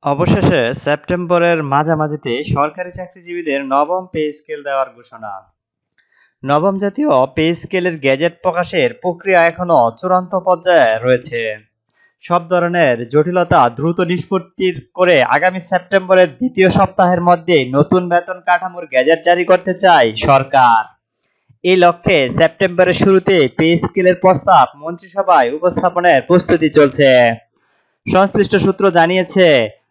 অবশেষে সেপ্টেম্বরের মাঝামাঝিতে সরকারি চাকরিজীবীদের নবম পে স্কেল দেওয়ার ঘোষণা। নবম জাতীয় পে স্কেলের গেজেট প্রকাশের প্রক্রিয়া এখনও চূড়ান্ত পর্যায়ে রয়েছে। সব ধরনের জটিলতা দ্রুত নিষ্পত্তি করে আগামী সেপ্টেম্বরের দ্বিতীয় সপ্তাহের মধ্যে নতুন বেতন কাঠামোর গেজেট জারি করতে চায় সরকার। এই লক্ষ্যে সেপ্টেম্বরের শুরুতে পে স্কেলের প্রস্তাব মন্ত্রিসভায় উপস্থাপনের প্রস্তুতি চলছে। সংশ্লিষ্ট সূত্র জানিয়েছে,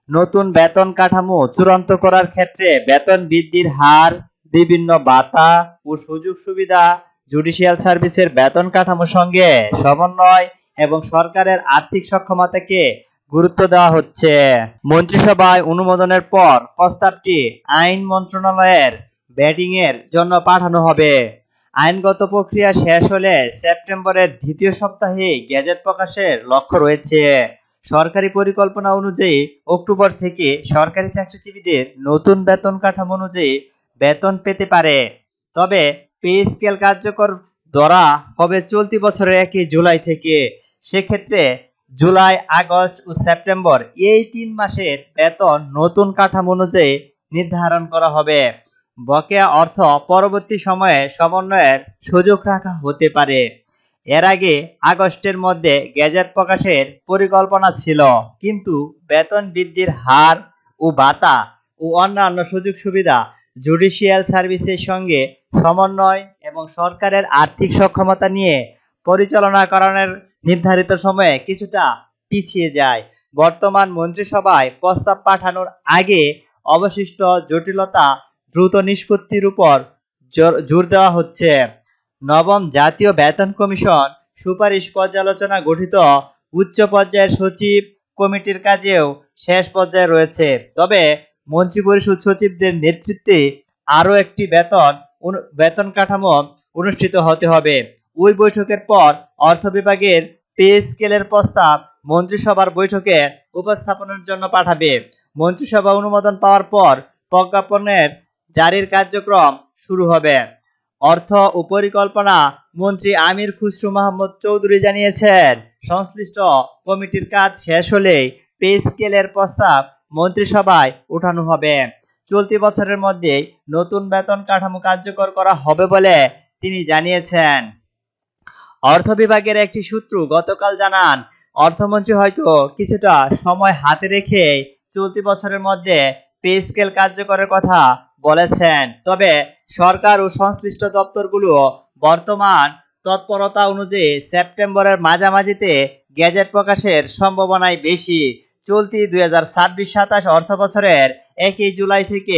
নতুন বেতন কাঠামো চূড়ান্ত করার ক্ষেত্রে বেতন বৃদ্ধির হার, বিভিন্ন ভাতা ও সুযোগ সুবিধা, জুডিশিয়াল সার্ভিসের বেতন কাঠামোর সঙ্গে সমন্বয় এবং সরকারের আর্থিক সক্ষমতাকে গুরুত্ব দেওয়া হচ্ছে। মন্ত্রিসভায় অনুমোদনের পর প্রস্তাবটি আইন মন্ত্রণালয়ের ব্যাটিংয়ের জন্য পাঠানো হবে। আইনগত প্রক্রিয়া শেষ হলে সেপ্টেম্বরের দ্বিতীয় সপ্তাহে গেজেট প্রকাশের লক্ষ্য রয়েছে। সরকারি পরিকল্পনা অনুযায়ী অক্টোবর থেকে সরকারি চাকরিজীবীদের নতুন বেতন কাঠামো অনুযায়ী বেতন পেতে পারে। তবে পে স্কেল কার্যকর ধরা হবে চলতি বছরের 1 জুলাই থেকে। সেক্ষেত্রে জুলাই, আগস্ট ও সেপ্টেম্বর এই 3 মাসের বেতন নতুন কাঠামো অনুযায়ী নির্ধারণ করা হবে। বকেয়া অর্থ পরবর্তী সময়ে সমন্বয়ের সুযোগ রাখা হতে পারে। এর আগে আগস্টের মধ্যে গেজেট প্রকাশের পরিকল্পনা ছিল, কিন্তু বেতন বৃদ্ধির হার ও ভাতা ও অন্যান্য সুযোগ সুবিধা, জুডিশিয়াল সার্ভিসের সঙ্গে সমন্বয় এবং সরকারের আর্থিক সক্ষমতা নিয়ে পরিচালনা করার নির্ধারিত সময়ে কিছুটা পিছিয়ে যায়। বর্তমান মন্ত্রিসভায় প্রস্তাব পাঠানোর আগে অবশিষ্ট জটিলতা দ্রুত নিষ্পত্তির উপর জোর দেওয়া হচ্ছে। নবম জাতীয় বেতন কমিশন সুপারিশ পর্যালোচনা গঠিত উচ্চ পর্যায়ের সচিব কমিটির কাজেও শেষ পর্যায়ে রয়েছে। তবে মন্ত্রিপরিষদ সচিবদের নেতৃত্বে আরও একটি বেতন কাঠামো অনুষ্ঠিত হতে হবে। ওই বৈঠকের পর অর্থ বিভাগের পে স্কেলের প্রস্তাব মন্ত্রিসভার বৈঠকে উপস্থাপনের জন্য পাঠাবে। মন্ত্রিসভা অনুমোদন পাওয়ার পর প্রজ্ঞাপনের জারির কার্যক্রম শুরু হবে। অর্থ ও পরিকল্পনা মন্ত্রী আমির খুসরো মাহমুদ চৌধুরী জানিয়েছেন, সংশ্লিষ্ট কমিটির কাজ শেষ হলেই পে স্কেলের প্রস্তাব মন্ত্রিসভায় উঠানো হবে। চলতি বছরের মধ্যে নতুন বেতন কাঠামো কার্যকর করা হবে বলে তিনি জানিয়েছেন। অর্থ বিভাগের একটি সূত্র গতকাল জানান, অর্থমন্ত্রী হয়তো কিছুটা সময় হাতে রেখে চলতি বছরের মধ্যে পে স্কেল কার্যকরের কথা বলেছেন। তবে সরকার ও সংশ্লিষ্ট দপ্তরগুলো বর্তমান তৎপরতা অনুযায়ী সেপ্টেম্বরের মাঝামাঝিতে গেজেট প্রকাশের সম্ভাবনাই বেশি। চলতি 2026-27 অর্থ বছরের 1 জুলাই থেকে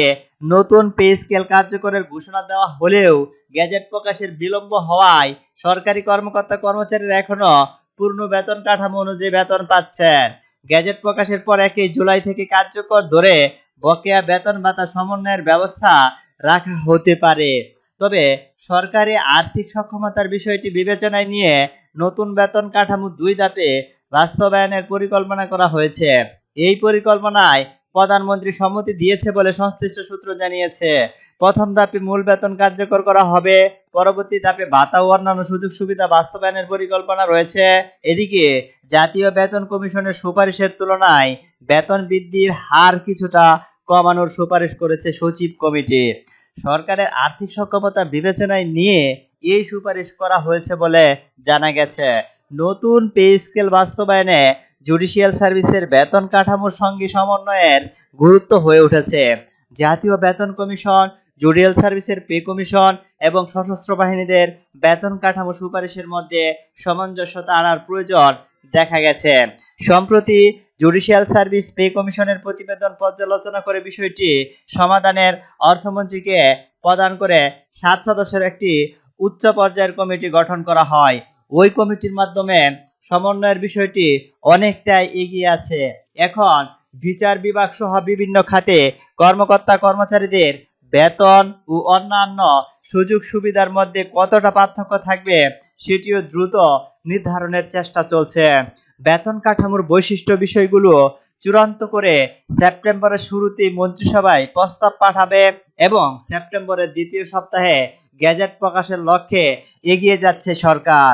নতুন পে স্কেল কার্যকরের ঘোষণা দেওয়া হলেও গেজেট প্রকাশের বিলম্ব হওয়ায় সরকারি কর্মকর্তা কর্মচারীরা এখনো পূর্ণ বেতন কাঠামো অনুযায়ী বেতন পাচ্ছেন। গেজেট প্রকাশের পর 1 জুলাই থেকে কার্যকর ধরে বকেয়া বেতন ভাতা সমন্বয়ের ব্যবস্থা রাখা হতে পারে। তবে সরকারি আর্থিক সক্ষমতার বিষয়টি বিবেচনায় নিয়ে নতুন বেতন কাঠামো 2 ধাপে বাস্তবায়নের পরিকল্পনা করা হয়েছে। এই পরিকল্পনায় প্রধানমন্ত্রী সম্মতি দিয়েছে বলে সংশ্লিষ্ট সূত্র জানিয়েছে। প্রথম ধাপে মূল বেতন কার্যকর করা হবে, পরবর্তী ধাপে ভাতা ও অন্যান্য সুযোগ সুবিধা বাস্তবায়নের পরিকল্পনা রয়েছে। এদিকে জাতীয় বেতন কমিশনের সুপারিশের তুলনায় বেতন বৃদ্ধির হার কিছুটা কমানোর সুপারিশ করেছে সচিব কমিটি। সরকারের আর্থিক সক্ষমতা বিবেচনায় নিয়ে এই সুপারিশ করা হয়েছে বলে জানা গেছে। নতুন পে স্কেল বাস্তবায়নে জুডিশিয়াল সার্ভিসের বেতন কাঠামোর সঙ্গে সমন্বয়ের গুরুত্ব হয়ে উঠেছে। জাতীয় বেতন কমিশন, জুডিশিয়াল সার্ভিসের পে কমিশন এবং সশস্ত্র বাহিনীদের বেতন কাঠামো সুপারিশের মধ্যে সামঞ্জস্যতা আনার প্রয়োজন দেখা গেছে। সম্প্রতি জুডিশিয়াল সার্ভিস পে কমিশনের প্রতিবেদন পর্যালোচনা করে বিষয়টি সমাধানের অর্থমন্ত্রীকে প্রদান করে 7 সদস্যের একটি উচ্চ পর্যায়ের কমিটি গঠন করা হয়। ওই কমিটির মাধ্যমে সমন্বয়ের বিষয়টি অনেকটাই এগিয়ে আছে। এখন বিচার বিভাগ সহ বিভিন্ন খাতে কর্মকর্তা কর্মচারীদের বেতন ও অন্যান্য সুযোগ সুবিধার মধ্যে কতটা পার্থক্য থাকবে সেটিও দ্রুত নির্ধারণের চেষ্টা চলছে। বেতন কাঠামোর বৈশিষ্ট্য বিষয়গুলো চূড়ান্ত করে সেপ্টেম্বরের শুরুতেই মন্ত্রিসভায় প্রস্তাব পাঠাবে এবং সেপ্টেম্বরের দ্বিতীয় সপ্তাহে গেজেট প্রকাশের লক্ষ্যে এগিয়ে যাচ্ছে সরকার।